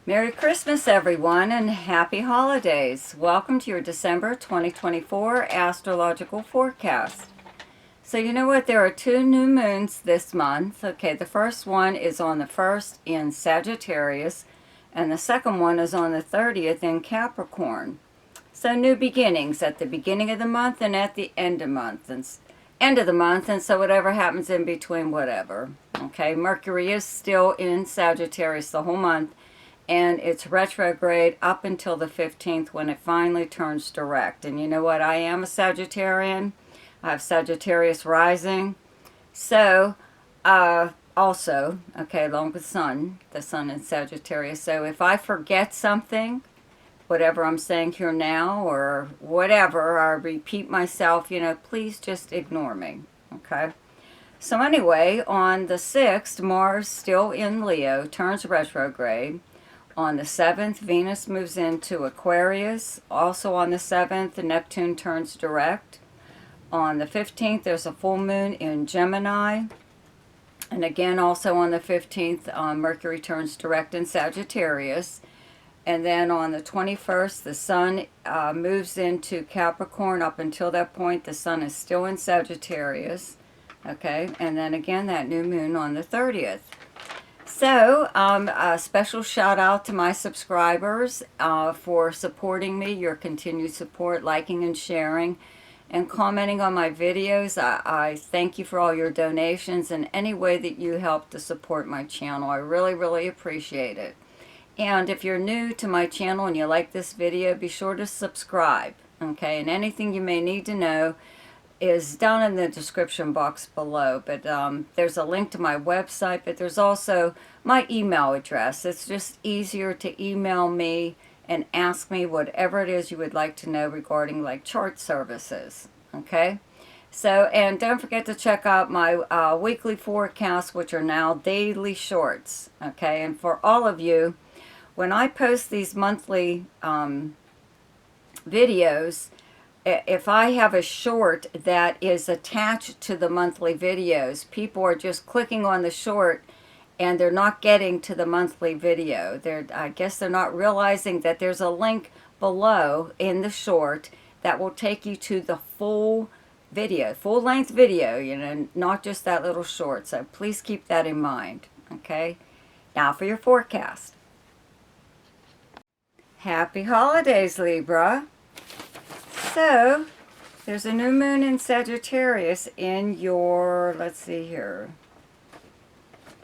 Merry Christmas, everyone, and happy holidays. Welcome to your December 2024 astrological forecast. So you know what? There are two new moons this month. Okay, the first one is on the 1st in Sagittarius, and the second one is on the 30th in Capricorn. So new beginnings at the beginning of the month and at the end of the month, and so whatever happens in between, whatever. Okay, Mercury is still in Sagittarius the whole month, and it's retrograde up until the 15th when it finally turns direct. And you know what? I am a Sagittarian. I have Sagittarius rising. So, also, okay, along with the sun in Sagittarius. So if I forget something, whatever I'm saying here now or whatever, I repeat myself, please just ignore me, okay? So anyway, on the 6th, Mars, still in Leo, turns retrograde. On the 7th, Venus moves into Aquarius. Also on the 7th, Neptune turns direct. On the 15th, there's a full moon in Gemini. And again, also on the 15th, Mercury turns direct in Sagittarius. And then on the 21st, the sun moves into Capricorn. Up until that point, the sun is still in Sagittarius. Okay, and then again, that new moon on the 30th. So, a special shout out to my subscribers for supporting me, your continued support, liking and sharing, and commenting on my videos. I thank you for all your donations and any way that you help to support my channel. I really, really appreciate it. And if you're new to my channel and you like this video, be sure to subscribe, okay? And anything you may need to know is down in the description box below, but there's a link to my website, but there's also my email address. It's just easier to email me and ask me whatever it is you would like to know regarding like chart services, okay? So, and don't forget to check out my weekly forecasts, which are now daily shorts, okay? And for all of you, when I post these monthly videos, if I have a short that is attached to the monthly videos, people are just clicking on the short and they're not getting to the monthly video. I guess they're not realizing that there's a link below in the short that will take you to the full video, full-length video, not just that little short. So please keep that in mind, okay? Now for your forecast. Happy holidays, Libra. So, there's a new moon in Sagittarius in your, let's see here,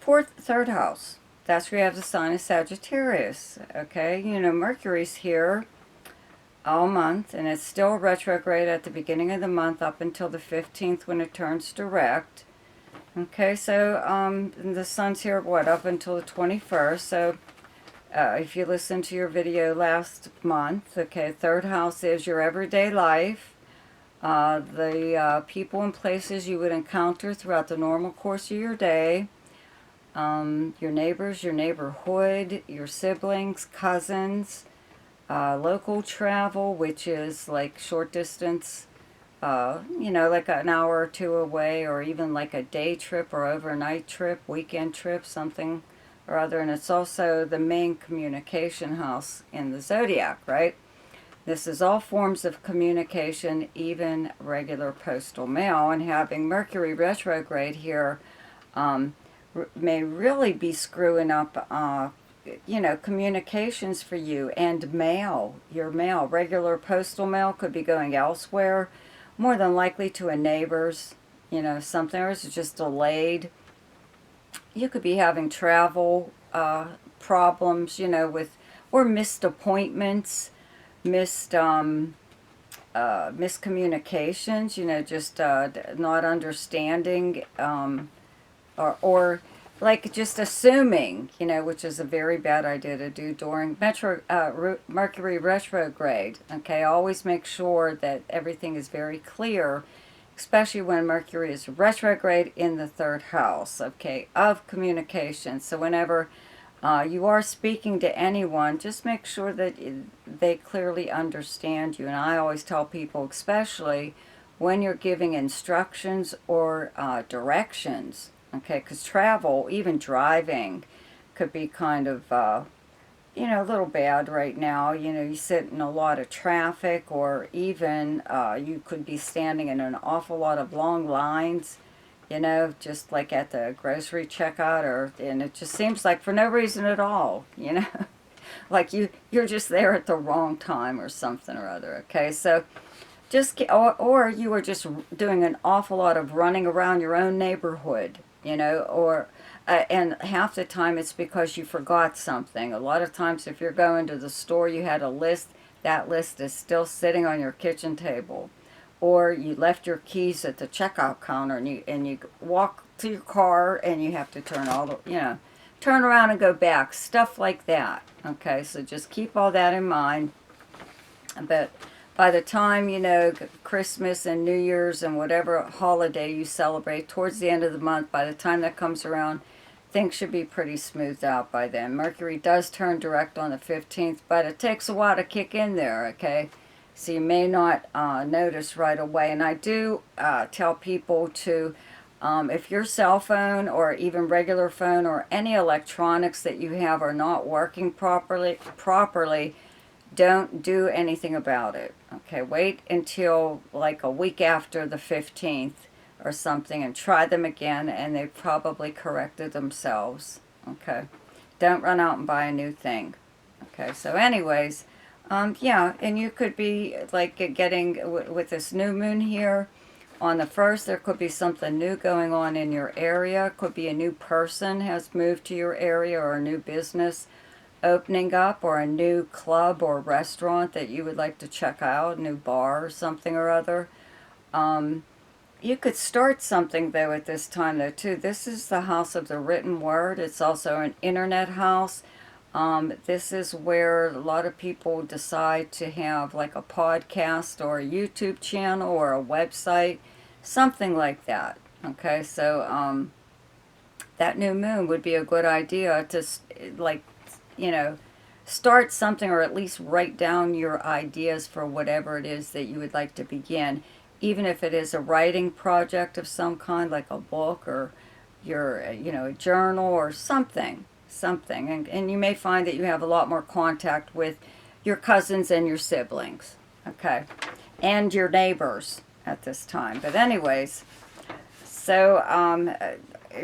third house. That's where you have the sign of Sagittarius, okay? Mercury's here all month, and it's still retrograde at the beginning of the month up until the 15th when it turns direct. Okay, so the sun's here, up until the 21st, so if you listen to your video last month, okay, third house is your everyday life, the people and places you would encounter throughout the normal course of your day, your neighbors, your neighborhood, your siblings, cousins, local travel, which is like short distance, like an hour or two away, or even like a day trip or overnight trip, weekend trip, something or other. And it's also the main communication house in the Zodiac, right? This is all forms of communication, even regular postal mail. And having Mercury retrograde here may really be screwing up, communications for you and mail. Your mail, regular postal mail could be going elsewhere, more than likely to a neighbor's, something, or it's just delayed. You could be having travel problems, or missed appointments, miscommunications, just not understanding, or like just assuming, which is a very bad idea to do during Mercury retrograde. Okay, always make sure that everything is very clear, especially when Mercury is retrograde in the third house, okay, of communication. So whenever you are speaking to anyone, just make sure that they clearly understand you. And I always tell people, especially when you're giving instructions or directions, okay, because travel, even driving, could be kind of you know, a little bad right now. You know, you sit in a lot of traffic, or even you could be standing in an awful lot of long lines, you know, just like at the grocery checkout, and it just seems like for no reason at all, you know, like you're just there at the wrong time or something or other, okay? So just, or you were just doing an awful lot of running around your own neighborhood, you know, or and half the time it's because you forgot something. A lot of times if you're going to the store, you had a list, that list is still sitting on your kitchen table, or you left your keys at the checkout counter, and you walk to your car and you have to turn all the, you know, turn around and go back, stuff like that. Okay, so just keep all that in mind. But by the time, you know, Christmas and New Year's and whatever holiday you celebrate towards the end of the month, by the time that comes around, things should be pretty smoothed out by then. Mercury does turn direct on the 15th, but it takes a while to kick in there, okay? So you may not notice right away. And I do tell people to, if your cell phone or even regular phone or any electronics that you have are not working properly, don't do anything about it. Okay, wait until like a week after the 15th or something and try them again, and they've probably corrected themselves. Okay, don't run out and buy a new thing. Okay, so anyways, yeah, and you could be like getting, with this new moon here on the 1st, there could be something new going on in your area. Could be a new person has moved to your area, or a new business opening up, or a new club or restaurant that you would like to check out, a new bar or something or other. You could start something though at this time though too. This is the house of the written word. It's also an internet house. This is where a lot of people decide to have like a podcast or a YouTube channel or a website, something like that. Okay, so that new moon would be a good idea to, like, you know, start something, or at least write down your ideas for whatever it is that you would like to begin. Even if it is a writing project of some kind, like a book, or your, you know, a journal or something. And you may find that you have a lot more contact with your cousins and your siblings, okay, and your neighbors at this time. But anyways, so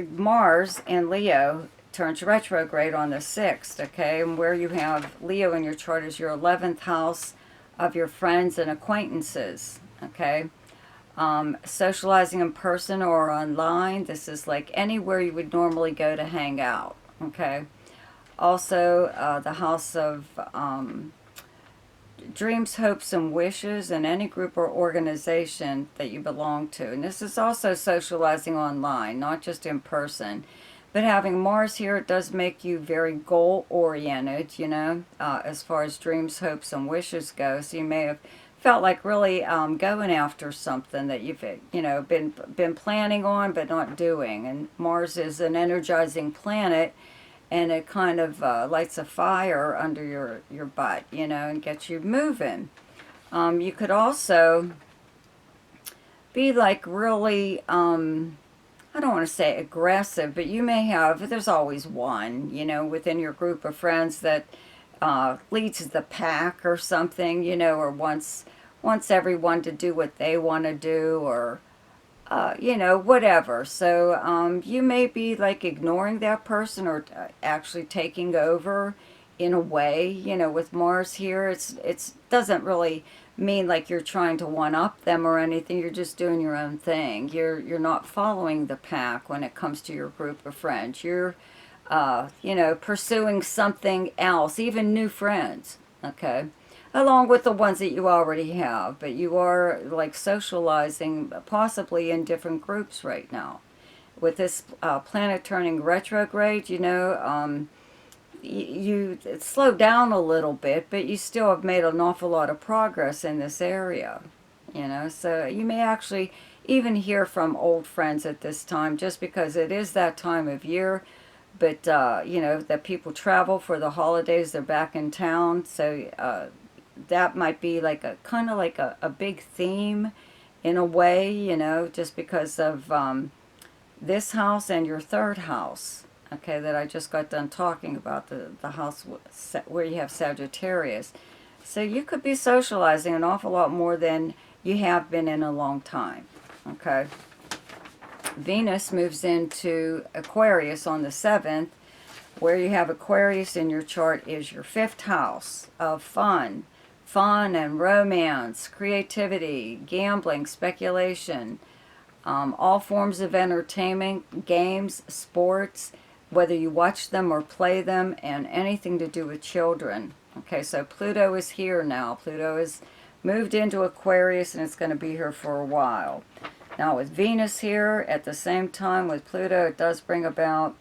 Mars in Leo turns retrograde on the 6th, okay? And where you have Leo in your chart is your 11th house of your friends and acquaintances, okay? Socializing in person or online, this is like anywhere you would normally go to hang out, okay? Also, the house of dreams, hopes, and wishes in any group or organization that you belong to. And this is also socializing online, not just in person. But having Mars here, it does make you very goal-oriented, you know, as far as dreams, hopes, and wishes go. So you may have felt like really going after something that you've, you know, been planning on but not doing. And Mars is an energizing planet, and it kind of lights a fire under your butt, you know, and gets you moving. You could also be like really... I don't want to say aggressive, but you may have, there's always one, you know, within your group of friends that leads the pack or something, you know, or wants everyone to do what they want to do, or, you know, whatever. So you may be like ignoring that person, or actually taking over in a way, you know, with Mars here. It's doesn't really mean like you're trying to one up them or anything. You're just doing your own thing. You're not following the pack when it comes to your group of friends. You're you know, pursuing something else, even new friends, okay, along with the ones that you already have. But you are like socializing possibly in different groups right now with this planet turning retrograde. You know, you slow down a little bit, but you still have made an awful lot of progress in this area, you know. So you may actually even hear from old friends at this time, just because it is that time of year. But you know, that people travel for the holidays, they're back in town, so that might be like a kind of like a big theme in a way, you know, just because of this house and your 3rd house. okay, that I just got done talking about, the house where you have Sagittarius. So you could be socializing an awful lot more than you have been in a long time, okay? Venus moves into Aquarius on the 7th. Where you have Aquarius in your chart is your 5th house of fun and romance, creativity, gambling, speculation, all forms of entertainment, games, sports, whether you watch them or play them, and anything to do with children. Okay, so Pluto is here now. Pluto is moved into Aquarius, and it's going to be here for a while. Now with Venus here at the same time with Pluto, it does bring about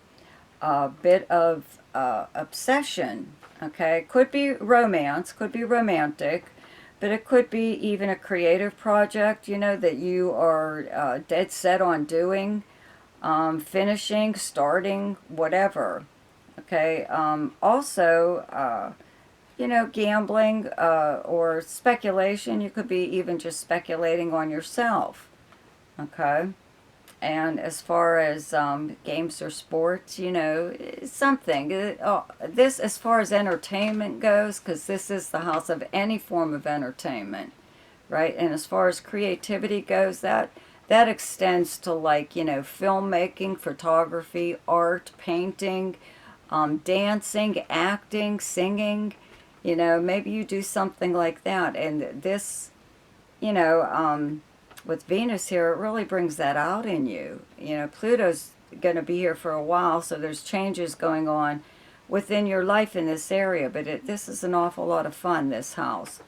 a bit of obsession. Okay, could be romance, could be romantic, but it could be even a creative project, you know, that you are dead set on doing, finishing, starting, whatever. Okay, also, you know, gambling or speculation. You could be even just speculating on yourself. Okay, and as far as games or sports, you know, something. This, as far as entertainment goes, because this is the house of any form of entertainment, right? And as far as creativity goes, that extends to, like, you know, filmmaking, photography, art, painting, dancing, acting, singing. You know, maybe you do something like that. And this, you know, with Venus here, it really brings that out in you. You know, Pluto's going to be here for a while, so there's changes going on within your life in this area. But this is an awful lot of fun, this house.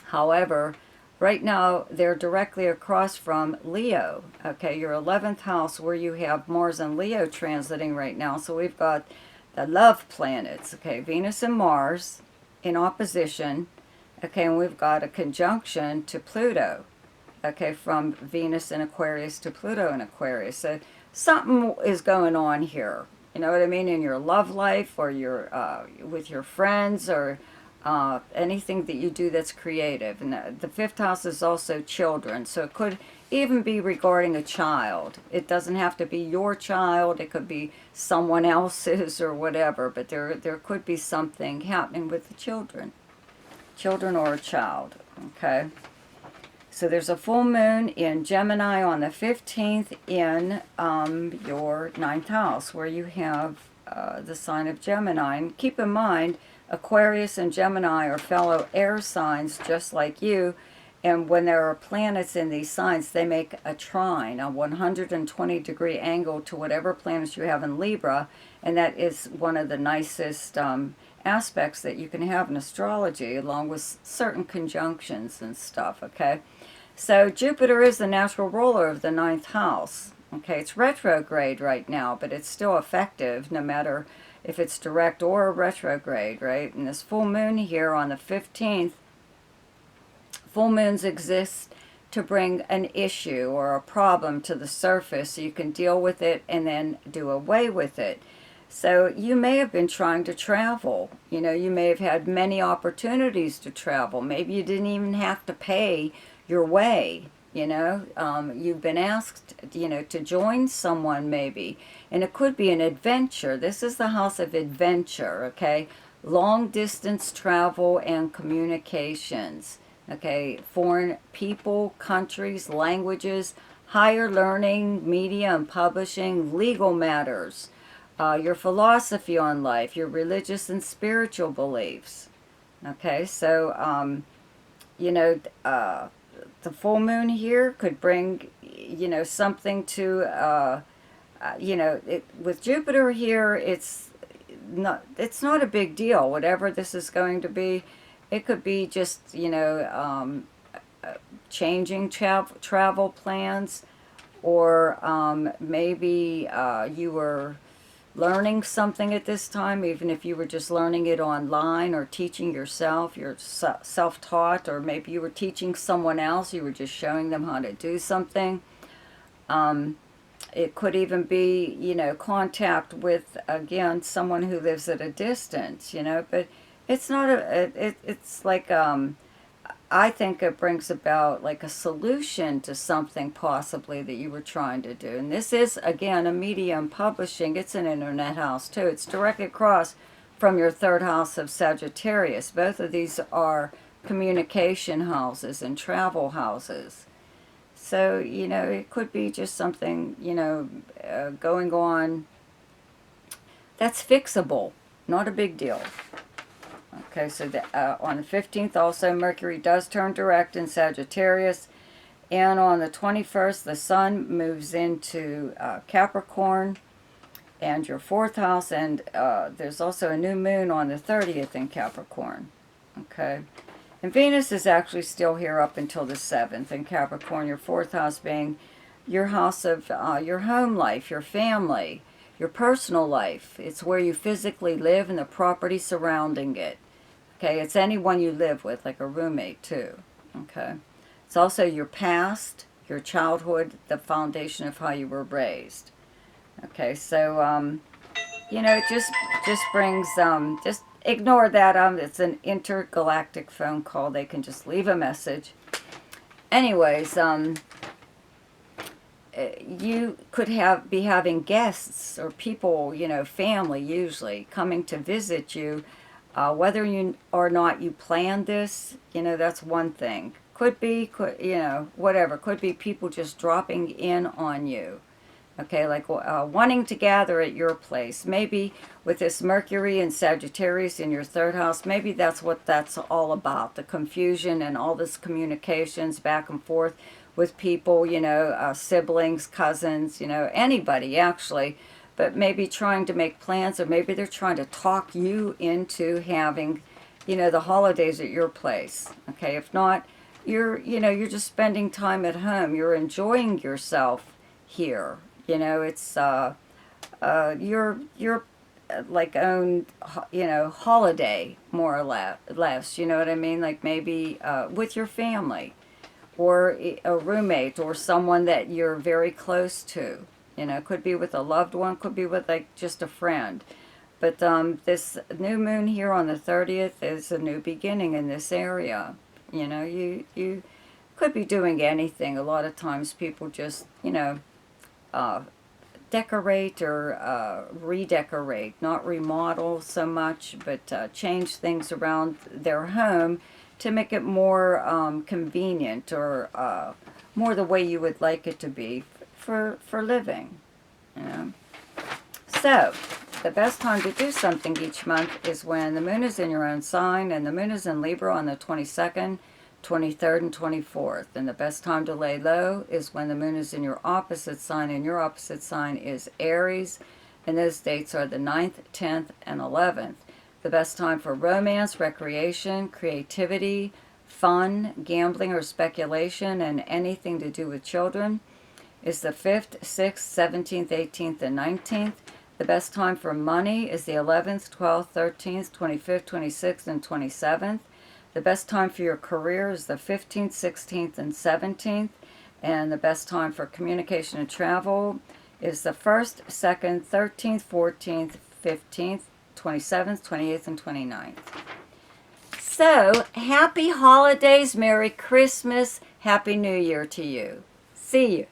However, right now, they're directly across from Leo. Okay, your 11th house, where you have Mars and Leo transiting right now. So we've got the love planets, okay, Venus and Mars in opposition. Okay, and we've got a conjunction to Pluto. Okay, from Venus in Aquarius to Pluto in Aquarius. So something is going on here. You know what I mean? In your love life, or your with your friends, or anything that you do that's creative. And the 5th house is also children. So it could even be regarding a child. It doesn't have to be your child. It could be someone else's or whatever. But there could be something happening with the children. Children or a child. Okay. So there's a full moon in Gemini on the 15th in your 9th house, where you have the sign of Gemini. And keep in mind, Aquarius and Gemini are fellow air signs just like you. And when there are planets in these signs, they make a trine, a 120-degree angle to whatever planets you have in Libra. And that is one of the nicest aspects that you can have in astrology, along with certain conjunctions and stuff, okay? So Jupiter is the natural ruler of the 9th house. Okay, it's retrograde right now, but it's still effective no matter if it's direct or retrograde, right? And this full moon here on the 15th, full moons exist to bring an issue or a problem to the surface so you can deal with it and then do away with it. So you may have been trying to travel. You know, you may have had many opportunities to travel. Maybe you didn't even have to pay your way, you know. You've been asked, you know, to join someone maybe. And it could be an adventure. This is the house of adventure, okay? Long distance travel and communications, okay? Foreign people, countries, languages, higher learning, media and publishing, legal matters. Your philosophy on life, your religious and spiritual beliefs. Okay, so, you know, the full moon here could bring, you know, something to, you know, with Jupiter here, it's not a big deal. Whatever this is going to be, it could be just, you know, changing travel plans, or maybe you were learning something at this time, even if you were just learning it online or teaching yourself, you're self-taught, or maybe you were teaching someone else, you were just showing them how to do something. It could even be, you know, contact with, again, someone who lives at a distance, you know, but it's not it's like, I think it brings about like a solution to something possibly that you were trying to do. And this is, again, a medium publishing. It's an internet house too. It's directly across from your third house of Sagittarius. Both of these are communication houses and travel houses. So, you know, it could be just something, you know, going on that's fixable, not a big deal. Okay, so on the 15th also, Mercury does turn direct in Sagittarius. And on the 21st, the Sun moves into Capricorn and your 4th house. And there's also a new moon on the 30th in Capricorn. Okay. And Venus is actually still here up until the 7th in Capricorn, your 4th house being your house of your home life, your family, your personal life. It's where you physically live and the property surrounding it. Okay, it's anyone you live with, like a roommate too. Okay, it's also your past, your childhood, the foundation of how you were raised. Okay, so you know, it just brings just ignore that. It's an intergalactic phone call. They can just leave a message. Anyways, you could be having guests or people, you know, family usually, coming to visit you. Whether you or not you planned this, you know, that's one thing. Could be, you know, whatever. Could be people just dropping in on you. Okay, like wanting to gather at your place. Maybe with this Mercury and Sagittarius in your 3rd house, maybe that's what that's all about. The confusion and all this communications back and forth with people, you know, siblings, cousins, you know, anybody actually. But maybe trying to make plans, or maybe they're trying to talk you into having, you know, the holidays at your place. Okay, if not, you're just spending time at home. You're enjoying yourself here. You know, it's your like own, you know, holiday more or less. You know what I mean? Like maybe with your family, or a roommate, or someone that you're very close to. You know, could be with a loved one, could be with like just a friend. But this new moon here on the 30th is a new beginning in this area. You know, you could be doing anything. A lot of times people just, you know, decorate or redecorate, not remodel so much, but change things around their home to make it more convenient, or more the way you would like it to be for living, you know. So the best time to do something each month is when the moon is in your own sign, and the moon is in Libra on the 22nd, 23rd, and 24th. And the best time to lay low is when the moon is in your opposite sign, and your opposite sign is Aries, and those dates are the 9th, 10th, and 11th. The best time for romance, recreation, creativity, fun, gambling, or speculation, and anything to do with children is the 5th, 6th, 17th, 18th, and 19th. The best time for money is the 11th, 12th, 13th, 25th, 26th, and 27th. The best time for your career is the 15th, 16th, and 17th. And the best time for communication and travel is the 1st, 2nd, 13th, 14th, 15th, 27th, 28th, and 29th. So, happy holidays, Merry Christmas, Happy New Year to you. See you.